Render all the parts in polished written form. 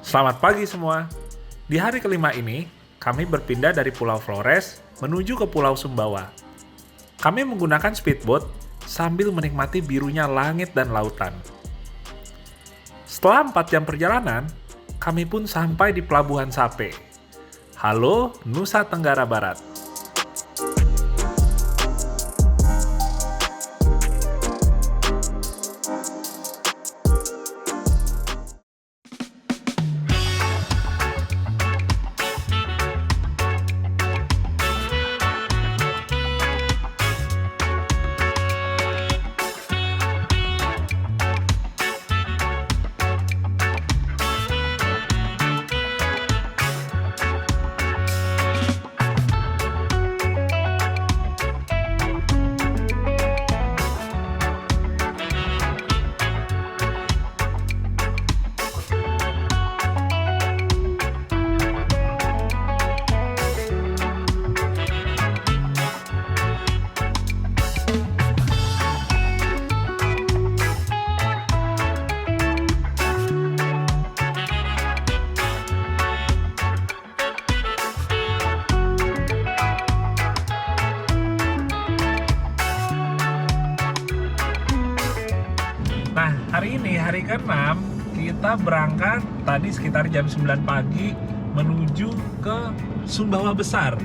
Selamat pagi semua. Di hari kelima ini, kami berpindah dari Pulau Flores menuju ke Pulau Sumbawa. Kami menggunakan speedboat sambil menikmati birunya langit dan lautan. Setelah 4 jam perjalanan, kami pun sampai di Pelabuhan Sape. Halo, Nusa Tenggara Barat. Nah, hari ini, hari ke-6, kita berangkat tadi sekitar jam 9 pagi menuju ke Sumbawa Besar.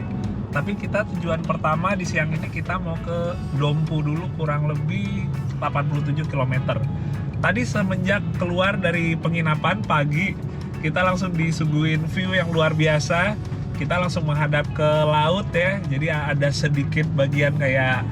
Tapi kita tujuan pertama di siang ini kita mau ke Dompu dulu, kurang lebih 87 km. Tadi semenjak keluar dari penginapan pagi, kita langsung disuguhin view yang luar biasa. Kita langsung menghadap ke laut ya, jadi ada sedikit bagian kayak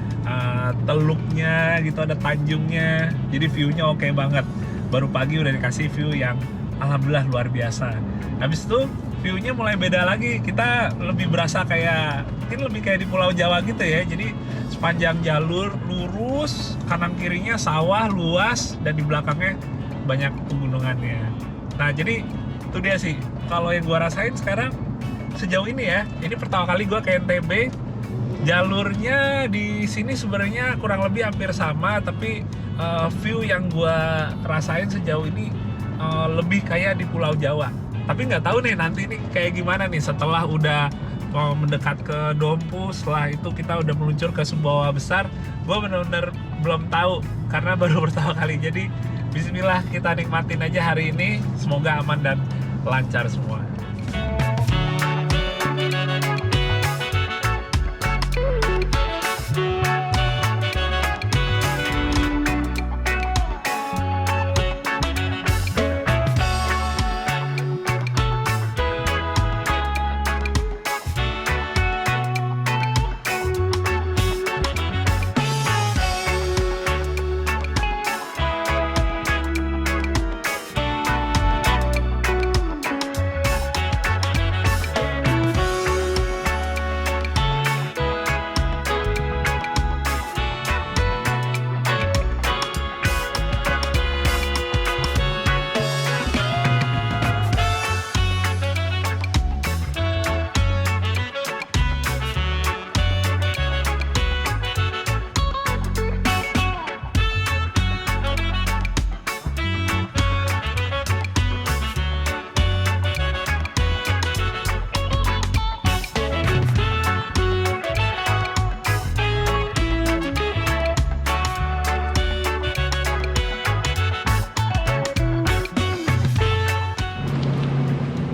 teluknya gitu, ada tanjungnya, jadi view-nya oke banget. Baru pagi udah dikasih view yang alhamdulillah luar biasa. Habis itu view-nya mulai beda lagi, kita lebih berasa kayak, mungkin lebih kayak di Pulau Jawa gitu ya. Jadi sepanjang jalur lurus, kanan kirinya sawah luas, dan di belakangnya banyak pegunungannya. Nah jadi itu dia sih, kalau yang gua rasain sekarang sejauh ini ya, ini pertama kali gua ke NTB. Jalurnya di sini sebenarnya kurang lebih hampir sama, tapi view yang gua rasain sejauh ini lebih kayak di Pulau Jawa. Tapi nggak tahu nih nanti nih kayak gimana nih setelah udah mendekat ke Dompu, setelah itu kita udah meluncur ke Sumbawa Besar. Gua benar-benar belum tahu karena baru pertama kali. Jadi bismillah, kita nikmatin aja hari ini. Semoga aman dan lancar semua.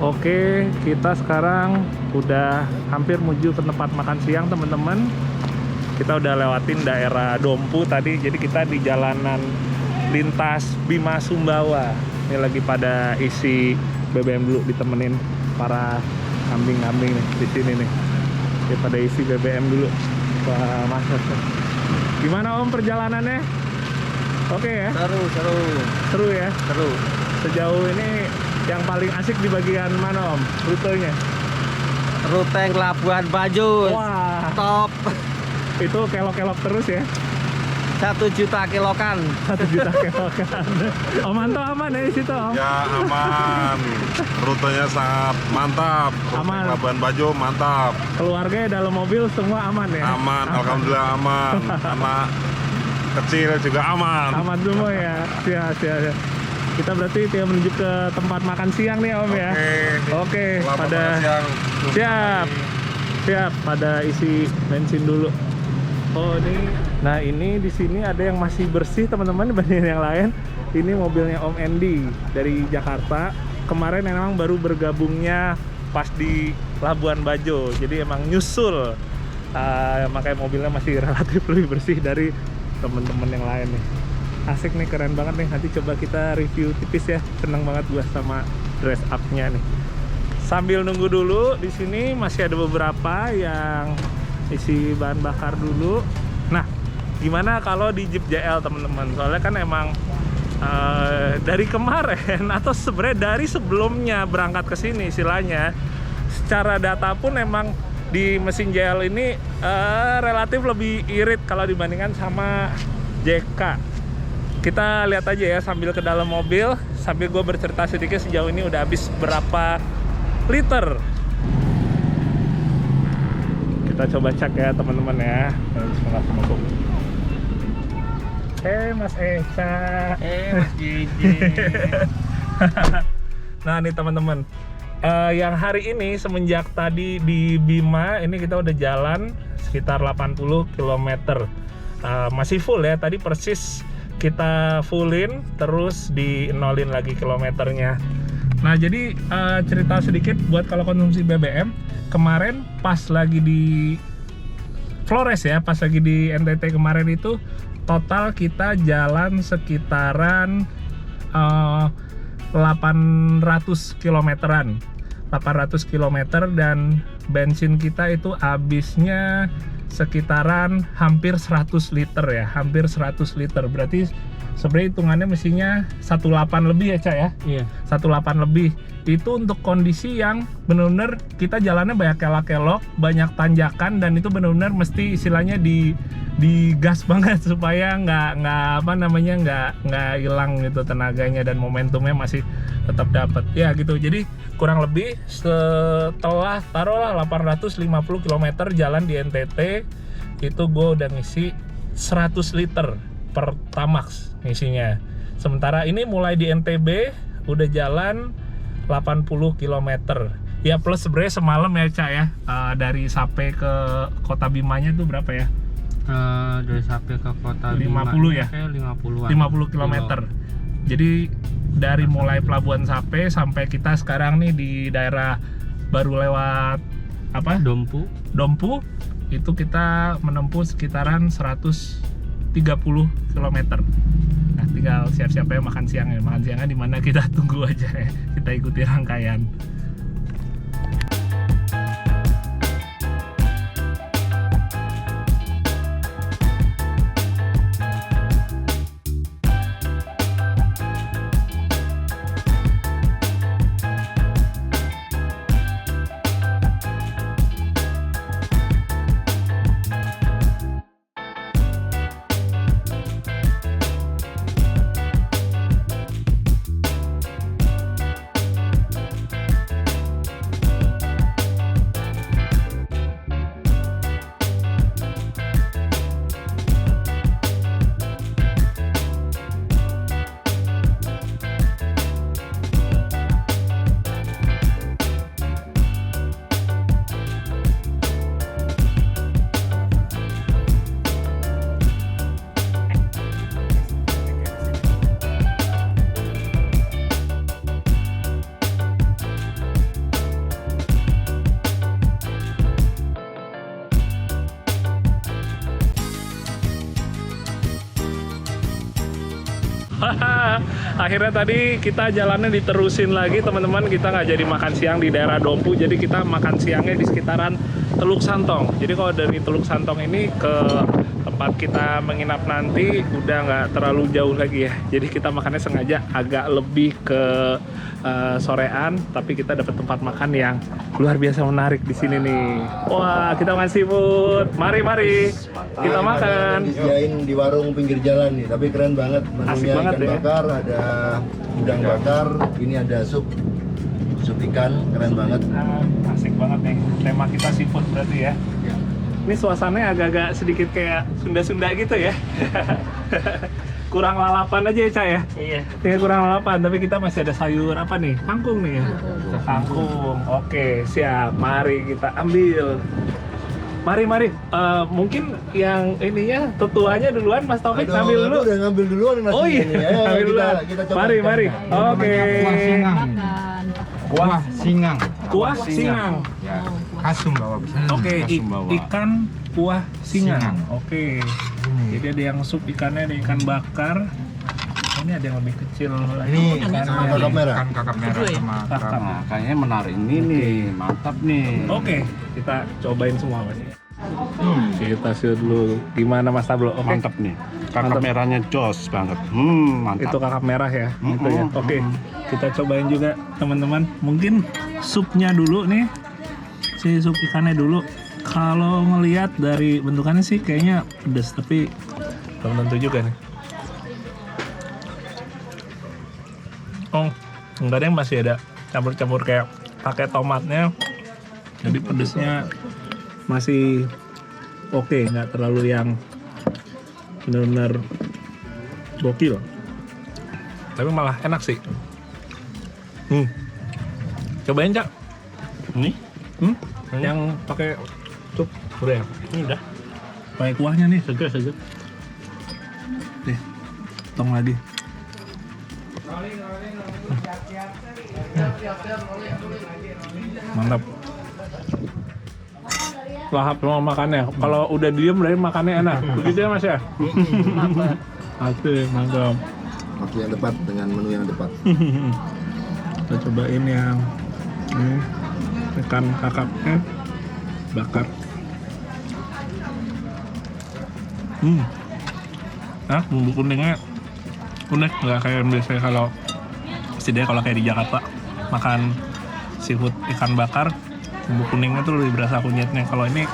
Oke, kita sekarang udah hampir menuju ke tempat makan siang teman-teman. Kita udah lewatin daerah Dompu tadi, jadi kita di jalanan lintas Bima Sumbawa. Ini lagi pada isi BBM dulu, ditemenin para kambing-kambing nih di sini nih. Kita pada isi BBM dulu. Wah, mantap. Gimana Om perjalanannya? Oke ya? Seru ya? Seru. Sejauh ini yang paling asik di bagian mana Om? Rutenya? Rute yang Labuan Bajo. Wah, Top. itu kelok-kelok terus ya? 1 juta kilokan. 1 juta kelokan. Om Anto aman ya di situ Om? Ya aman, rutenya sangat mantap. Rute Aman. Labuan Bajo mantap. Keluarga dalam mobil semua aman ya? Aman, alhamdulillah aman. Anak kecil juga aman. Aman semua ya? Siap. Kita berarti menuju ke tempat makan siang nih Om ya. Oke, Selamat pada makan siang. siap pada isi bensin dulu. Oh ini, nah ini di sini ada yang masih bersih teman-teman dibanding yang lain. Ini mobilnya Om Andy dari Jakarta. Kemarin memang baru bergabungnya pas di Labuan Bajo, jadi emang nyusul. Makanya mobilnya masih relatif lebih bersih dari teman-teman yang lain nih. Asik nih, keren banget nih. Nanti coba kita review tipis ya. Seneng banget gua sama dress up-nya nih. Sambil nunggu dulu, di sini masih ada beberapa yang isi bahan bakar dulu. Nah, gimana kalau di Jeep JL teman-teman? Soalnya kan emang dari kemarin atau sebenarnya dari sebelumnya berangkat ke sini istilahnya, secara data pun emang di mesin JL ini relatif lebih irit kalau dibandingkan sama JK. Kita lihat aja ya sambil ke dalam mobil, sambil gue bercerita sedikit sejauh ini udah habis berapa liter. Kita coba cek ya teman-teman ya. Bismillahirrahmanirrahim. Mas Eca. Mas JJ. Nah nih teman-teman, yang hari ini semenjak tadi di Bima ini kita udah jalan sekitar 80 km. Masih full ya, tadi persis kita fullin terus di nolin lagi kilometernya. Nah jadi cerita sedikit buat kalau konsumsi BBM, kemarin pas lagi di Flores ya, pas lagi di NTT kemarin itu total kita jalan sekitaran 800 kilometeran, 800 km, dan bensin kita itu habisnya sekitaran hampir 100 liter ya, hampir 100 liter. Berarti sebenarnya hitungannya mestinya 18 lebih ya Cak ya? Iya. 18 lebih. Itu untuk kondisi yang benar-benar kita jalannya banyak kelak-kelok, banyak tanjakan, dan itu benar-benar mesti istilahnya di gas banget supaya nggak hilang gitu tenaganya dan momentumnya masih tetap dapat ya gitu. Jadi kurang lebih setelah taruhlah 850 km jalan di NTT itu gue udah ngisi 100 liter per Tamax ngisinya. Sementara ini mulai di NTB udah jalan 80 km ya, plus sebenarnya semalam ya Cak ya, dari Sape ke Kota Bimanya itu berapa ya? Dari Sape ke Kota 50 Bima, ya? kayak 50-an. 50 km. Jadi dari mulai Pelabuhan Sape sampai kita sekarang nih di daerah baru lewat apa? Dompu. Itu kita menempuh sekitaran 130 km. Nah, tinggal siap-siap ya makan siangnya. Makan siangnya di mana kita tunggu aja ya. Kita ikuti rangkaian. Akhirnya tadi kita jalannya diterusin lagi teman-teman. Kita nggak jadi makan siang di daerah Dompu, jadi kita makan siangnya di sekitaran Teluk Santong. Jadi kalau dari Teluk Santong ini ke tempat kita menginap nanti udah nggak terlalu jauh lagi ya. Jadi kita makannya sengaja agak lebih ke sorean, tapi kita dapat tempat makan yang luar biasa menarik di sini nih. Wah, kita makan seafood. Mari kita makan. Disediain di warung pinggir jalan nih, tapi keren banget. Asik Menunya banget ikan ya. bakar, ada udang bakar, ini ada sup ikan, keren banget. Asik banget nih. Tema kita seafood berarti ya. Ini suasananya agak-agak sedikit kayak Sunda-Sunda gitu ya. kurang lalapan aja ya Cak ya. Iya. Tinggal kurang lalapan, tapi kita masih ada sayur apa nih? Kangkung nih ya. Kangkung. Oke, siap. Mari kita ambil. Mari. Mungkin yang ininya tetuanya duluan Mas Taufik Aduh, ngambil dulu. aku udah ngambil duluan nasinya. Oh iya, nih. Ayo, ngambil duluan. kita coba. Mari. Oke. Kuah singang. Kuah singang. Ya. Kasum bawa besar. Oke, Kasum bawah. ikan kuah singang. Singang. Oke. Jadi ada yang sup ikannya, ada ikan bakar. Ini ada yang lebih kecil lagi. Ini ikannya. kakap merah. Ikan kakap merah sama Kakap. kerang. Nah, kayaknya menarik ini nih, mantap nih. Oke, kita cobain semua Mas. Kita shoot dulu. Gimana Mas Tablo? Oke. Mantap nih. Kakap Mantap. merahnya jos banget. Mantap. Itu kakap merah ya, gitu ya. Oke, kita cobain juga teman-teman. Mungkin supnya dulu nih, si sup ikannya dulu. Kalau ngelihat dari bentukannya sih kayaknya pedes, tapi belum tentu juga nih. Oh, enggak deh, masih ada campur-campur kayak pakai tomatnya. Jadi pedesnya masih oke, nggak terlalu yang benar-benar gokil. Tapi malah enak sih. Cobain Cak. Ini Yang pakai sup udah ya? ini udah. Pakai kuahnya nih, seger. Nih, tong lagi. Mantap. Lahap semua makannya. Kalau udah diem berarti makannya enak. Begitu ya Mas ya? Asik, mantap. Waktu yang tepat dengan menu yang tepat. Kita cobain yang ini ikan kakapnya bakar. Nah, bumbu kuningnya unik, nggak kayak biasanya kalau setidaknya kalau kayak di Jakarta makan seafood ikan bakar, bumbu kuningnya tuh lebih berasa kunyitnya. Kalau ini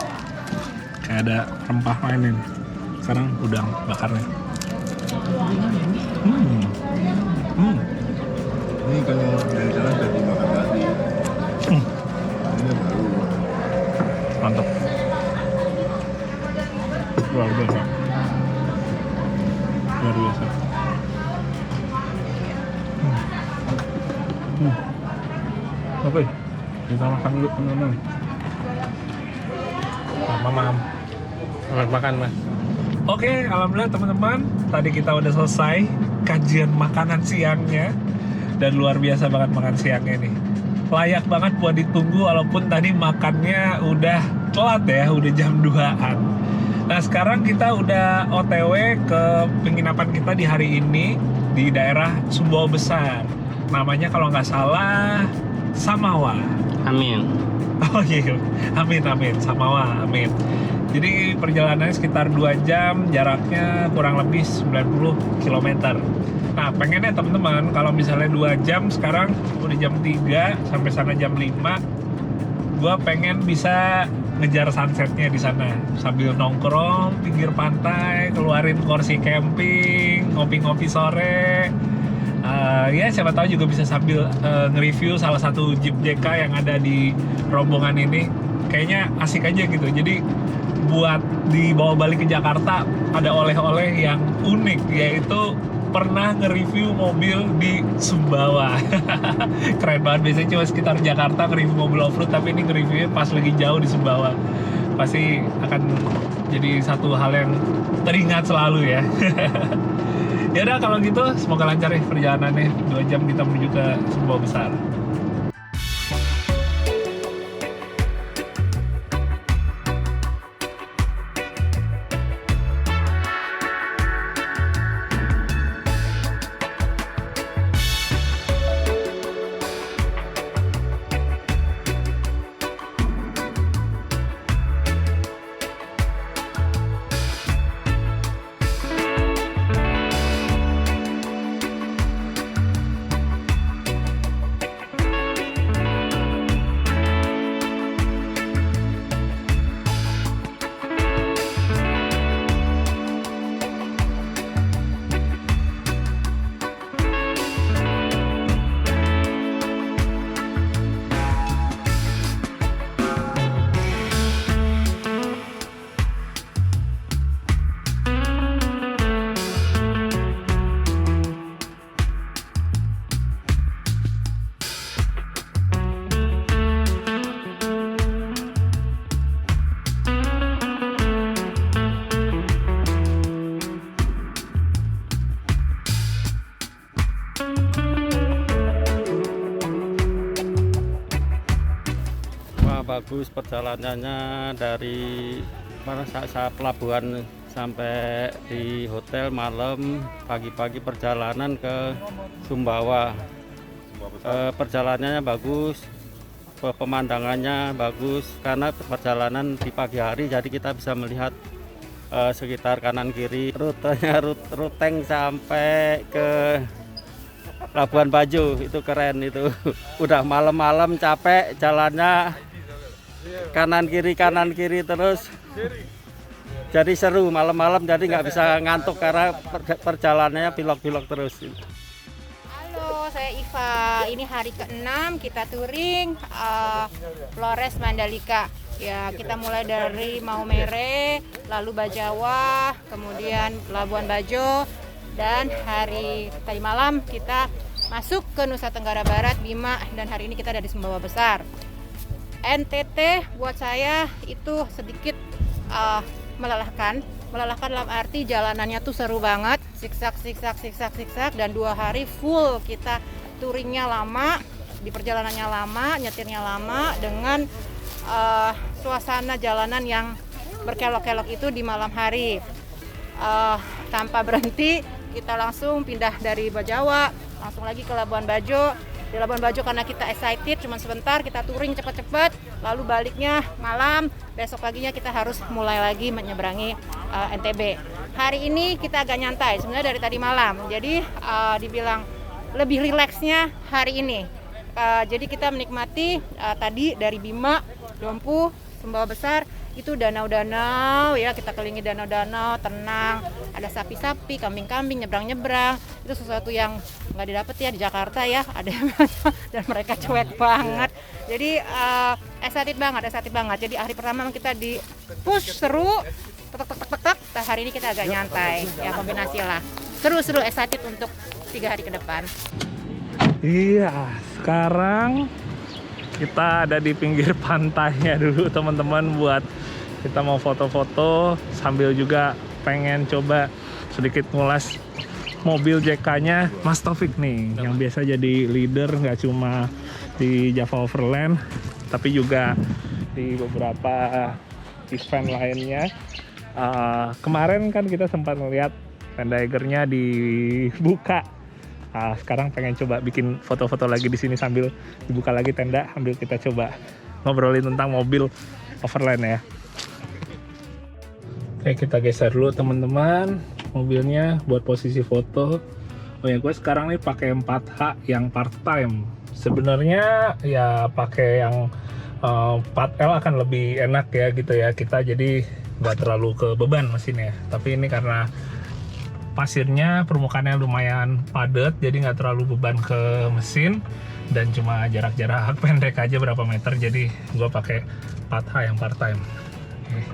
kayak ada rempah lainnya nih. Sekarang udang bakarnya. Ini kan yang dari sana sudah dimakan tadi. Ini baru. Mantap. Luar biasa. Luar biasa. Oke, kita makan dulu teman-teman. Mamam. Selamat makan Mas. Oke, alhamdulillah teman-teman. Tadi kita udah selesai kajian makanan siangnya. Dan luar biasa banget makan siangnya nih. Layak banget buat ditunggu walaupun tadi makannya udah telat ya, udah jam 2-an. Nah sekarang kita udah OTW ke penginapan kita di hari ini di daerah Sumbawa Besar. Namanya kalau nggak salah Samawa. Amin. Oh iya, amin, Samawa, amin. Jadi perjalanannya sekitar 2 jam, jaraknya kurang lebih 90 km. Nah pengennya teman-teman kalau misalnya 2 jam, sekarang udah jam 3 sampai sana jam 5, gua pengen bisa ngejar sunsetnya di sana sambil nongkrong pinggir pantai, keluarin kursi camping, ngopi-ngopi sore. Ya siapa tahu juga bisa sambil nge-review salah satu Jeep JK yang ada di rombongan ini. Kayaknya asik aja gitu. Jadi buat dibawa balik ke Jakarta ada oleh-oleh yang unik, yaitu pernah nge-review mobil di Sumbawa. Keren banget, biasanya cuma sekitar Jakarta nge-review mobil off-road, tapi ini nge-reviewnya pas lagi jauh di Sumbawa. Pasti akan jadi satu hal yang teringat selalu ya. Ya udah kalau gitu semoga lancar ya perjalanannya. 2 jam kita menuju ke Sumbawa Besar. bagus perjalanannya dari pelabuhan sampai di hotel malam, pagi-pagi perjalanan ke Sumbawa. Perjalanannya bagus, pemandangannya bagus karena perjalanan di pagi hari, jadi kita bisa melihat sekitar kanan kiri. Rutenya ruteng sampai ke Labuan Bajo, itu keren itu. Udah malam-malam capek jalannya kanan kiri terus. Jadi seru malam-malam, jadi nggak bisa ngantuk karena perjalanannya bilok-bilok terus. Halo, saya Iva. Ini hari ke-6 kita touring Flores Mandalika. Ya, kita mulai dari Maumere, lalu Bajawa, kemudian Labuan Bajo, dan hari tadi malam kita masuk ke Nusa Tenggara Barat, Bima, dan hari ini kita ada di Sumbawa Besar. NTT buat saya itu sedikit melelahkan dalam arti jalanannya tuh seru banget, siksak, dan 2 hari full kita touringnya lama, di perjalanannya lama, nyetirnya lama, dengan suasana jalanan yang berkelok-kelok itu di malam hari. Tanpa berhenti kita langsung pindah dari Bajawa langsung lagi ke Labuan Bajo. Di Labuan Bajo karena kita excited cuma sebentar, kita touring cepat-cepat, lalu baliknya malam, besok paginya kita harus mulai lagi menyeberangi NTB. Hari ini kita agak nyantai sebenarnya dari tadi malam, jadi dibilang lebih rileksnya hari ini. Jadi kita menikmati tadi dari Bima, Dompu, Sumbawa Besar, itu danau-danau ya, kita kelilingi danau-danau, tenang, ada sapi-sapi, kambing-kambing, nyebrang-nyebrang. Itu sesuatu yang nggak didapat ya di Jakarta ya, ada dan mereka cuek banget. Jadi excited banget. Jadi hari pertama kita di push seru, tek. Hari ini kita agak nyantai, ya kombinasi lah. Seru, excited untuk 3 hari ke depan. Iya, sekarang kita ada di pinggir pantainya dulu teman-teman, buat kita mau foto-foto sambil juga pengen coba sedikit ngulas mobil JK-nya Mas Taufik nih, yang biasa jadi leader nggak cuma di Java Overland tapi juga di beberapa event lainnya. Kemarin kan kita sempat melihat Pendaegernya dibuka. Sekarang pengen coba bikin foto-foto lagi di sini sambil dibuka lagi tenda, sambil kita coba ngobrolin tentang mobil Overland ya. Oke, kita geser dulu teman-teman mobilnya buat posisi foto. Oh ya, gue sekarang nih pakai 4H yang part time. Sebenarnya ya pakai yang 4L akan lebih enak ya gitu ya kita, jadi nggak terlalu ke beban mesinnya. Tapi ini karena pasirnya permukaannya lumayan padat, jadi nggak terlalu beban ke mesin dan cuma jarak-jarak pendek aja berapa meter, jadi gue pakai 4H yang part time. Oke,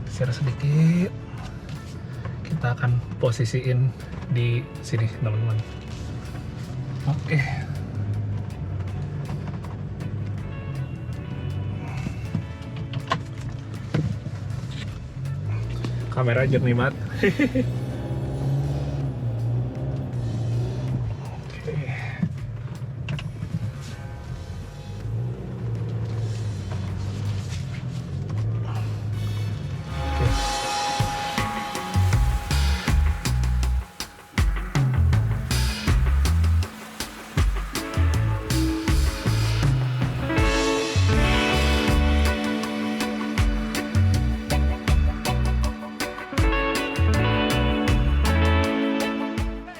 share sedikit, kita akan posisiin di sini teman-teman. Oke, kamera jernih banget.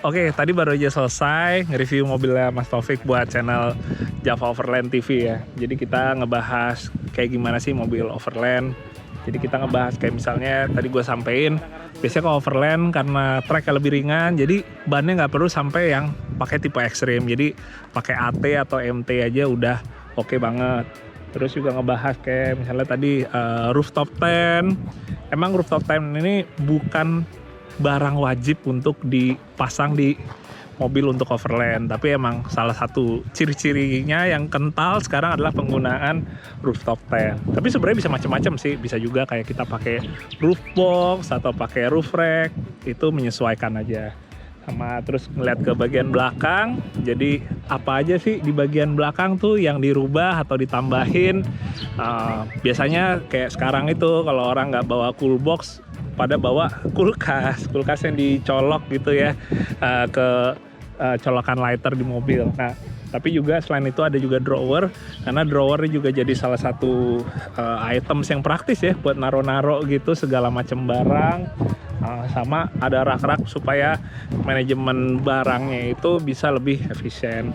Oke, tadi baru aja selesai nge-review mobilnya Mas Taufik buat channel Java Overland TV ya. Jadi kita ngebahas kayak gimana sih mobil Overland. Jadi kita ngebahas kayak misalnya tadi gue sampein, biasanya kalau Overland karena tracknya lebih ringan, jadi bannya nggak perlu sampai yang pakai tipe ekstrim. Jadi pakai AT atau MT aja udah oke banget. Terus juga ngebahas kayak misalnya tadi rooftop tent. Emang rooftop tent ini bukan barang wajib untuk dipasang di mobil untuk Overland, tapi emang salah satu ciri-cirinya yang kental sekarang adalah penggunaan rooftop tent. Tapi sebenarnya bisa macam-macam sih, bisa juga kayak kita pakai roof box atau pakai roof rack, itu menyesuaikan aja. sama terus ngeliat ke bagian belakang. Jadi apa aja sih di bagian belakang tuh yang dirubah atau ditambahin. Biasanya kayak sekarang itu kalau orang nggak bawa cool box, pada bawa kulkas yang dicolok gitu ya, ke colokan lighter di mobil. Nah, tapi juga selain itu ada juga drawer, karena drawer juga jadi salah satu items yang praktis ya buat naro-naro gitu segala macam barang. Sama ada rak-rak supaya manajemen barangnya itu bisa lebih efisien.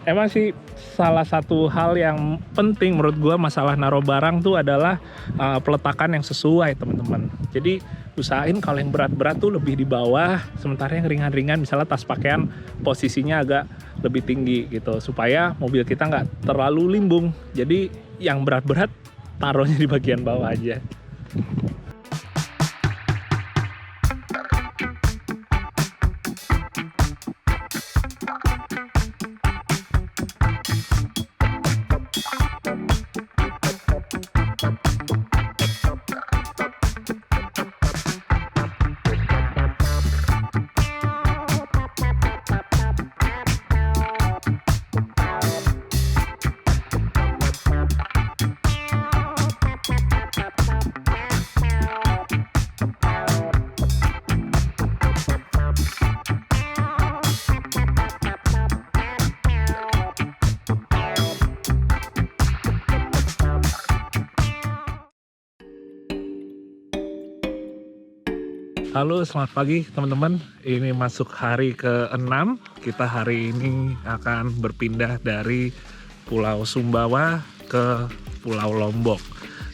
Emang sih salah satu hal yang penting menurut gua masalah naruh barang tuh adalah peletakan yang sesuai, teman-teman. Jadi usahain kalau yang berat-berat tuh lebih di bawah, sementara yang ringan-ringan misalnya tas pakaian posisinya agak lebih tinggi gitu, supaya mobil kita nggak terlalu limbung. Jadi yang berat-berat taruhnya di bagian bawah aja. Halo, selamat pagi teman-teman. Ini masuk hari ke-6. Kita hari ini akan berpindah dari Pulau Sumbawa ke Pulau Lombok.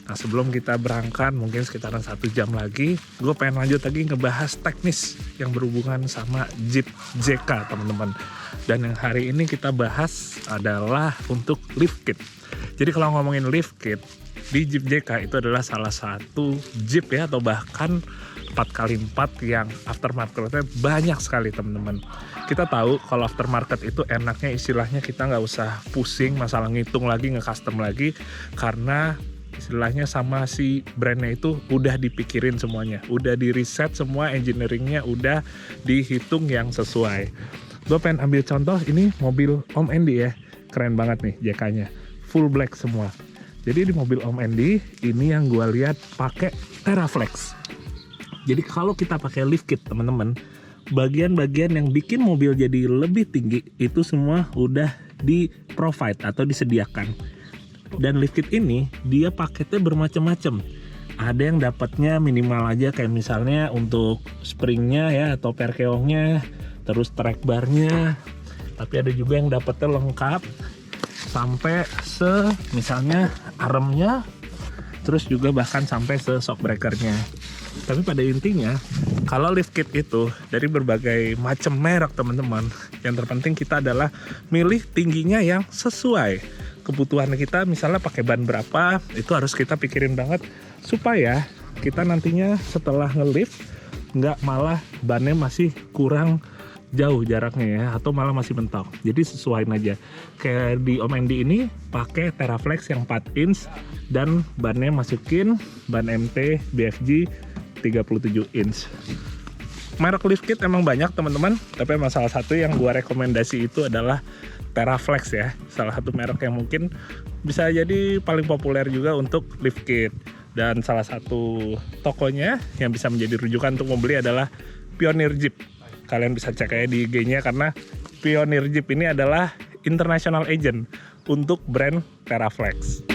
Nah, sebelum kita berangkat, mungkin sekitaran 1 jam lagi, gue pengen lanjut lagi ngebahas teknis yang berhubungan sama Jeep JK, teman-teman. Dan yang hari ini kita bahas adalah untuk lift kit. Jadi kalau ngomongin lift kit, di Jeep JK itu adalah salah satu Jeep ya, atau bahkan 4x4 yang aftermarketnya banyak sekali, teman-teman. Kita tahu kalau aftermarket itu enaknya istilahnya kita nggak usah pusing masalah ngitung lagi, nge-custom lagi, karena istilahnya sama si brandnya itu udah dipikirin semuanya, udah di reset semua, engineeringnya udah dihitung yang sesuai. Gue pengen ambil contoh, ini mobil Om Andy ya, keren banget nih JK-nya, full black semua. Jadi di mobil Om Andy ini yang gue lihat pakai Teraflex. Jadi kalau kita pakai lift kit, teman-teman, bagian-bagian yang bikin mobil jadi lebih tinggi itu semua udah di provide atau disediakan. Dan lift kit ini dia paketnya bermacam-macam. Ada yang dapatnya minimal aja, kayak misalnya untuk springnya ya atau perkeongnya, terus track barnya. Tapi ada juga yang dapatnya lengkap sampai misalnya aremnya, terus juga bahkan sampai shock breakernya. Tapi pada intinya, kalau lift kit itu dari berbagai macam merek, teman-teman, yang terpenting kita adalah milih tingginya yang sesuai kebutuhan kita. Misalnya pakai ban berapa, itu harus kita pikirin banget supaya kita nantinya setelah ngelift nggak malah bannya masih kurang jauh jaraknya ya, atau malah masih mentok. Jadi sesuaiin aja. Kayak di Om Andy ini pakai Teraflex yang 4 inch dan bannya masukin ban MT BFG 37 inch. Merek lift kit emang banyak, teman-teman, tapi emang salah satu yang gua rekomendasi itu adalah Teraflex ya. Salah satu merek yang mungkin bisa jadi paling populer juga untuk lift kit. Dan salah satu tokonya yang bisa menjadi rujukan untuk membeli adalah Pioneer Jeep. Kalian bisa cek aja di IG-nya, karena Pioneer Jeep ini adalah international agent untuk brand Teraflex.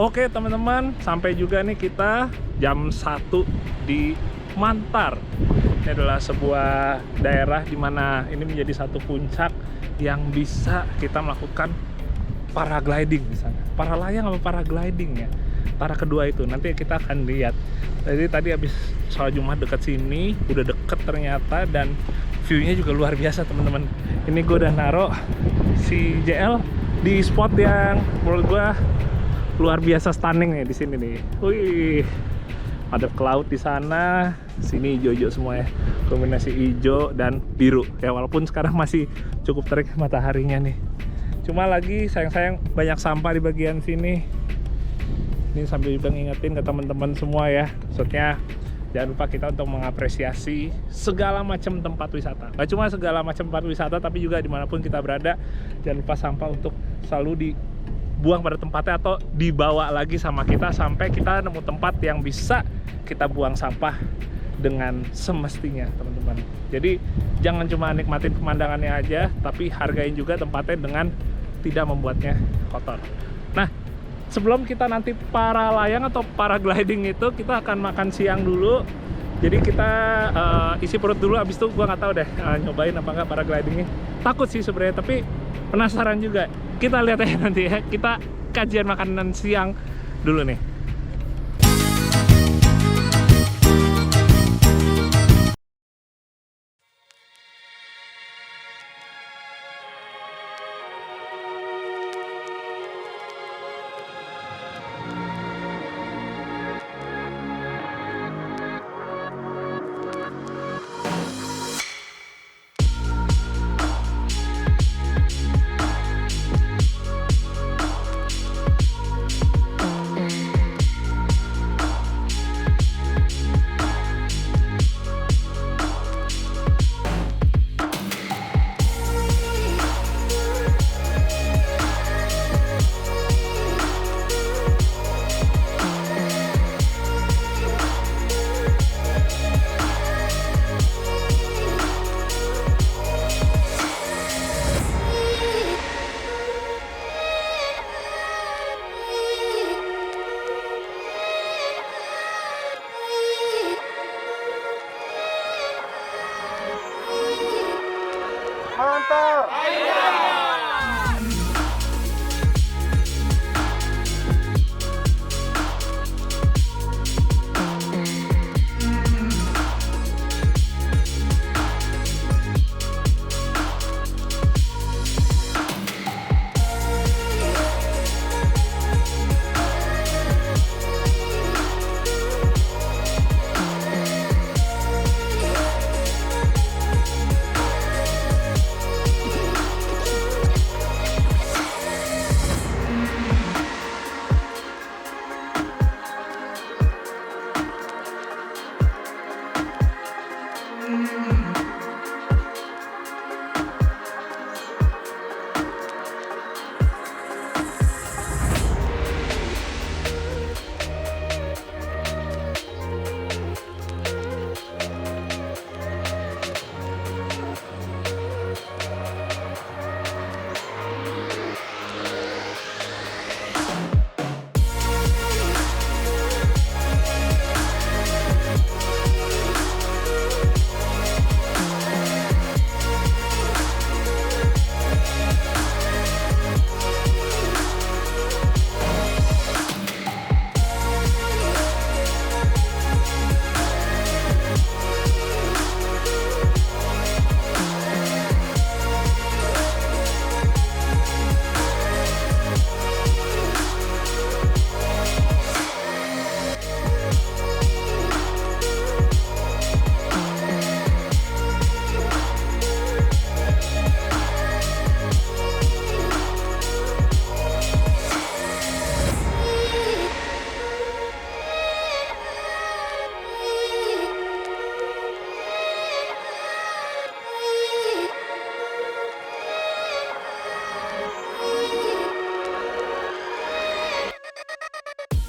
Oke teman-teman, sampai juga nih kita jam 1 di Mantar. Ini adalah sebuah daerah di mana ini menjadi satu puncak yang bisa kita melakukan paragliding di sana. Paralayang apa paragliding ya? Antara kedua itu nanti kita akan lihat. Jadi tadi habis sholat Jumat dekat sini, udah deket ternyata, dan view-nya juga luar biasa teman-teman. Ini gue udah naruh si JL di spot yang menurut gue luar biasa stunning nih di sini nih. Wih, madep ke laut di sana, sini hijau-hijau semua ya, kombinasi hijau dan biru ya, walaupun sekarang masih cukup terik mataharinya nih. Cuma lagi sayang-sayang banyak sampah di bagian sini. Ini sambil juga ngingetin ke teman-teman semua ya, maksudnya jangan lupa kita untuk mengapresiasi segala macam tempat wisata. Gak cuma segala macam tempat wisata, tapi juga dimanapun kita berada, jangan lupa sampah untuk selalu dibuang pada tempatnya atau dibawa lagi sama kita sampai kita nemu tempat yang bisa kita buang sampah dengan semestinya teman-teman. Jadi jangan cuma nikmatin pemandangannya aja, tapi hargain juga tempatnya dengan tidak membuatnya kotor. Nah, sebelum kita nanti paralayang atau paragliding itu, kita akan makan siang dulu. Jadi kita isi perut dulu, abis itu gua nggak tahu deh nyobain apa nggak paraglidingnya. Takut sih sebenarnya, tapi penasaran juga. Kita lihat aja nanti ya. Kita kajian makanan siang dulu nih.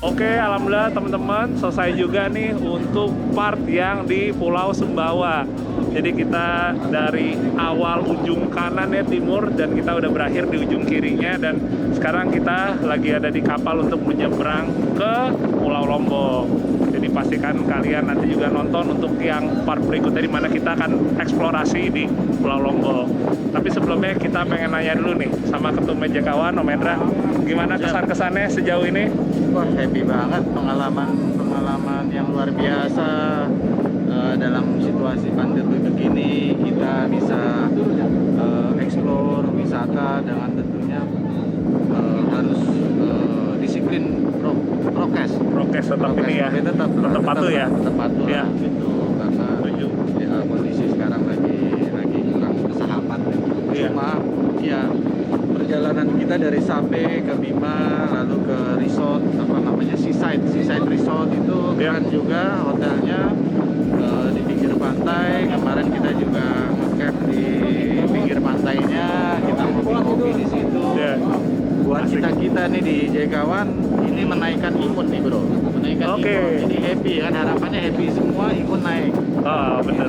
Oke, alhamdulillah teman-teman selesai juga nih untuk part yang di Pulau Sumbawa. Jadi kita dari awal ujung kanan ya timur dan kita udah berakhir di ujung kirinya dan sekarang kita lagi ada di kapal untuk menyeberang ke Pulau Lombok. Jadi pastikan kalian nanti juga nonton untuk yang part berikutnya di mana kita akan eksplorasi di Pulau Lombok. Tapi sebelumnya kita pengen nanya dulu nih sama Ketum Meja Kawan, Om Hendra, gimana kesan-kesannya sejauh ini? Wah, happy banget, pengalaman yang luar biasa. Dalam situasi pandemi begini kita bisa explore wisata dengan tentunya harus disiplin prokes tetap ini ya, tetap patuh ya, ya. lah, gitu, karena ya, kondisi sekarang lagi kurang bersahabat Iya. cuma ya perjalanan kita dari Sape ke Bima lalu ke resort seaside resort itu keren juga hotelnya. Di pinggir pantai, kemarin kita juga nge-camp di pinggir pantainya, kita ngopi-ngopi di situ. Buat kita nih di Jekawan, ini menaikkan imun nih bro, menaikkan imun. Jadi happy kan, harapannya happy semua, imun naik. Oh benar.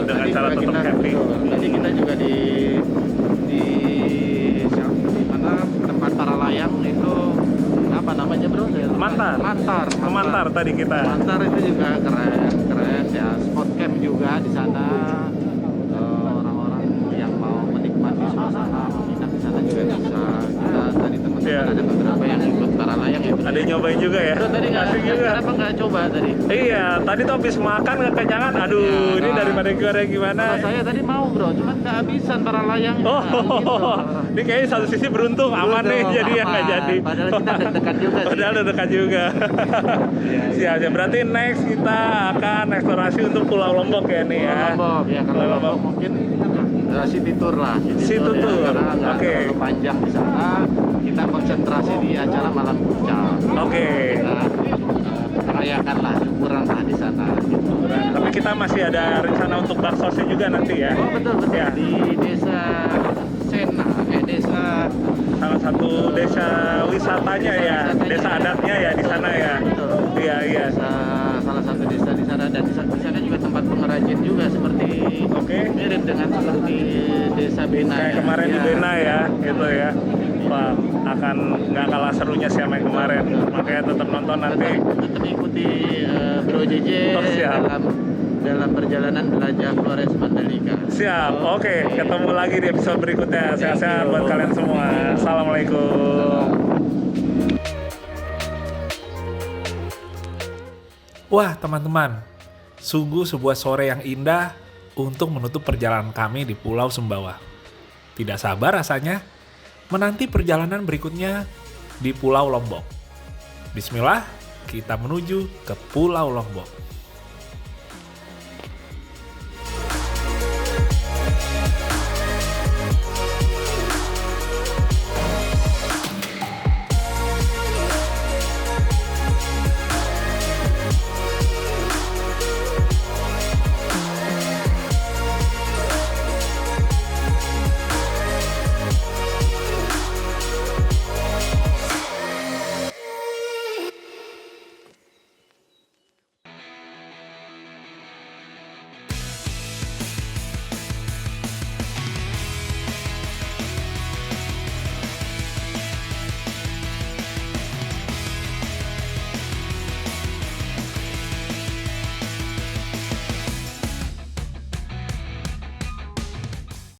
Dengan cara tetap happy. Tadi kita juga di mana tempat para layang itu apa namanya bro? Mantar tadi kita. Mantar itu juga keren ya, spot camp juga di sana. Orang-orang yang mau menikmati suasana menginap di sana juga bisa. Kita tadi teman-teman ada beberapa yang ikut para layang ya. Ada yang nyobain juga ya? Bro, tadi kenapa nggak coba tadi? Iya, tadi tuh habis makan kekenyangan. Aduh, ya, ini daripada gimana? Kalau saya tadi mau bro, cuman nggak habisan para layang. Oh, gitu. Ini kayaknya satu sisi beruntung, aman nih, jadi ya nggak jadi. Padahal kita deg-degan juga sih. Padahal deg-degan juga. Siap, ya. Berarti next kita akan eksplorasi untuk Pulau Lombok ya nih ya. Lombok, ya kalau Pulau Lombok mungkin city tour lah. City tour, ya, karena nggak oke. terlalu panjang di sana. Kita konsentrasi di acara malam puncak. Oke. Kita merayakan lah, syukuran lah di sana. Gitu. Tapi kita masih ada rencana untuk baksosnya juga nanti ya. Oh betul. Ya. Di desa Sena, desa Salah satu desa wisatanya ya, desa adatnya ya di sana ya. Betul. Iya. Salah satu desa di sana dan di sana juga tempat pengrajin juga seperti mirip dengan seperti desa Bena. Kayak ya. kemarin di Bena ya, gitu ya. Wah, akan nggak kalah serunya sih sama yang kemarin. Makanya tetap nonton nanti. Tetap ikuti Bro JJ dalam perjalanan belajar Flores Mandalika. Siap, oke. Ketemu lagi di episode berikutnya. Sehat-sehat buat kalian semua. Assalamualaikum. Wah teman-teman, sungguh sebuah sore yang indah untuk menutup perjalanan kami di Pulau Sumbawa. Tidak sabar rasanya menanti perjalanan berikutnya di Pulau Lombok. Bismillah, kita menuju ke Pulau Lombok.